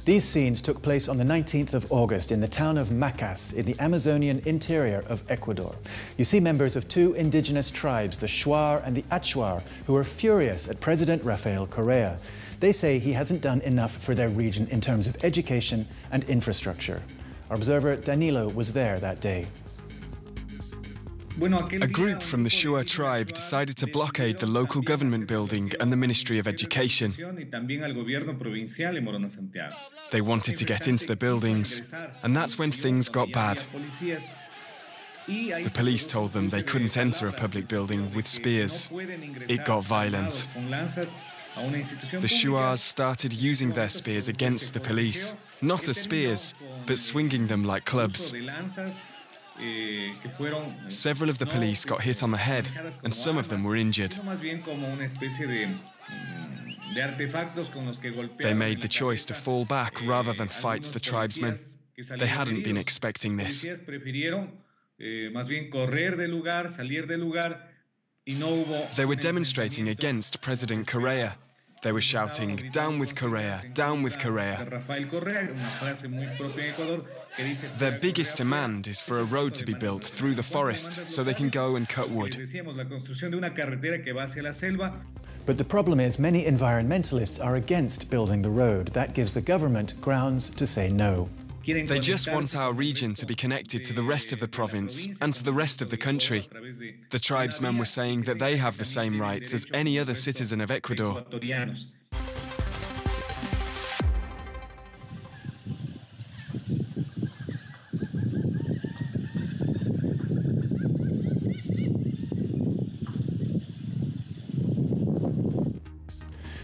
These scenes took place on the 19th of August in the town of Macas in the Amazonian interior of Ecuador. You see members of two indigenous tribes, the Shuar and the Achuar, who are furious at President Rafael Correa. They say he hasn't done enough for their region in terms of education and infrastructure. Our observer Danilo was there that day. A group from the Shuar tribe decided to blockade the local government building and the Ministry of Education. They wanted to get into the buildings, and that's when things got bad. The police told them they couldn't enter a public building with spears. It got violent. The Shuars started using their spears against the police, not as spears, but swinging them like clubs. Several of the police got hit on the head, and some of them were injured. They made the choice to fall back rather than fight the tribesmen. They hadn't been expecting this. They were demonstrating against President Correa. They were shouting, "Down with Correa, down with Correa." Their biggest demand is for a road to be built through the forest so they can go and cut wood. But the problem is many environmentalists are against building the road. That gives the government grounds to say no. They just want our region to be connected to the rest of the province and to the rest of the country. The tribesmen were saying that they have the same rights as any other citizen of Ecuador.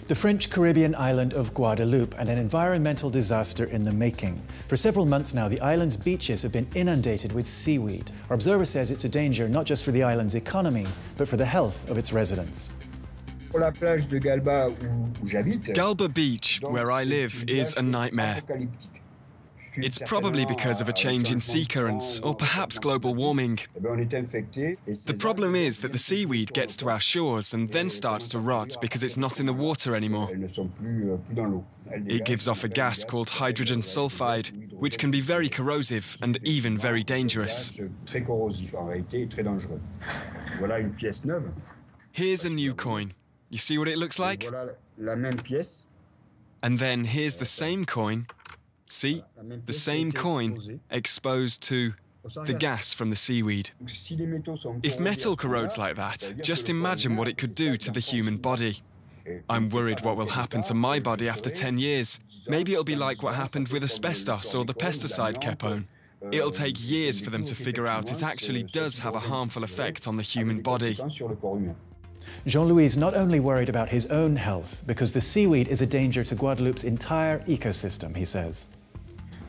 The French Caribbean island of Guadeloupe and an environmental disaster in the making. For several months now, the island's beaches have been inundated with seaweed. Our observer says it's a danger not just for the island's economy, but for the health of its residents. Galba Beach, where I live, is a nightmare. It's probably because of a change in sea currents, or perhaps global warming. The problem is that the seaweed gets to our shores and then starts to rot because it's not in the water anymore. It gives off a gas called hydrogen sulfide, which can be very corrosive and even very dangerous. Here's a new coin. You see what it looks like? And then here's the same coin. See, the same coin exposed to the gas from the seaweed. If metal corrodes like that, just imagine what it could do to the human body. I'm worried what will happen to my body after 10 years. Maybe it'll be like what happened with asbestos or the pesticide Kepone. It'll take years for them to figure out it actually does have a harmful effect on the human body. Jean-Louis is not only worried about his own health, because the seaweed is a danger to Guadeloupe's entire ecosystem, he says.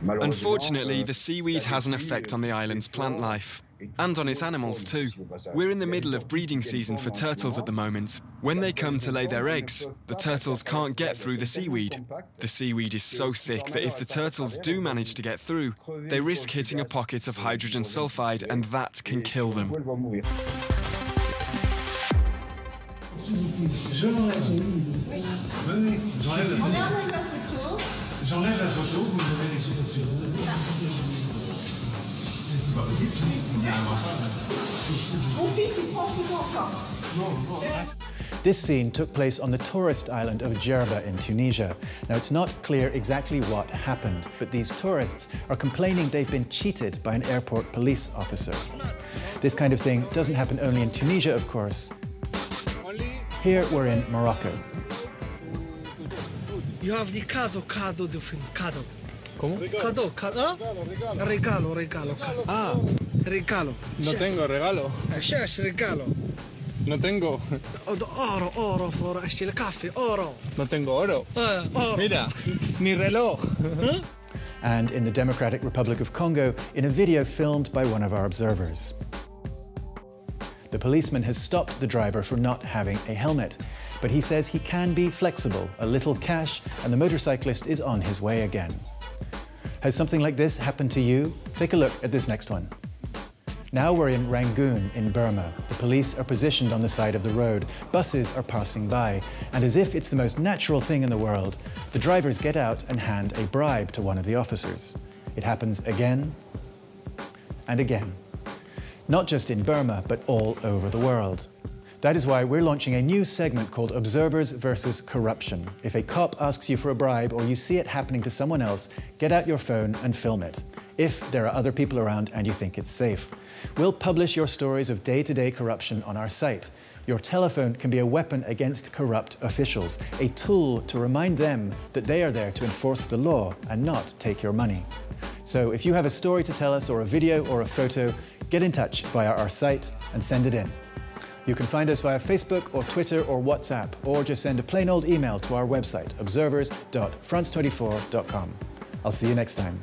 Unfortunately, the seaweed has an effect on the island's plant life, and on its animals too. We're in the middle of breeding season for turtles at the moment. When they come to lay their eggs, the turtles can't get through the seaweed. The seaweed is so thick that if the turtles do manage to get through, they risk hitting a pocket of hydrogen sulfide, and that can kill them. J'enlève la photo, vous avez les sous-photos. C'est pas possible, Mon fils, il prend photo encore. This scene took place on the tourist island of Djerba in Tunisia. Now, it's not clear exactly what happened, but these tourists are complaining they've been cheated by an airport police officer. This kind of thing doesn't happen only in Tunisia, of course. Here we're in Morocco. You have the cado do film, cado. ¿Cómo? Cado, cado. Regalo, regalo. Ah, regalo. No tengo regalo. Yes, regalo. No tengo. Oro, for el café, oro. No tengo oro. Oro. Mira, mi reloj. Huh? And in the Democratic Republic of Congo, in a video filmed by one of our observers. The policeman has stopped the driver for not having a helmet, but he says he can be flexible, a little cash, and the motorcyclist is on his way again. Has something like this happened to you? Take a look at this next one. Now we're in Rangoon in Burma. The police are positioned on the side of the road. Buses are passing by. And as if it's the most natural thing in the world, the drivers get out and hand a bribe to one of the officers. It happens again and again. Not just in Burma, but all over the world. That is why we're launching a new segment called Observers versus Corruption. If a cop asks you for a bribe or you see it happening to someone else, get out your phone and film it. If there are other people around and you think it's safe. We'll publish your stories of day-to-day corruption on our site. Your telephone can be a weapon against corrupt officials, a tool to remind them that they are there to enforce the law and not take your money. So if you have a story to tell us or a video or a photo, get in touch via our site and send it in. You can find us via Facebook or Twitter or WhatsApp, or just send a plain old email to our website, observers.france24.com. I'll see you next time.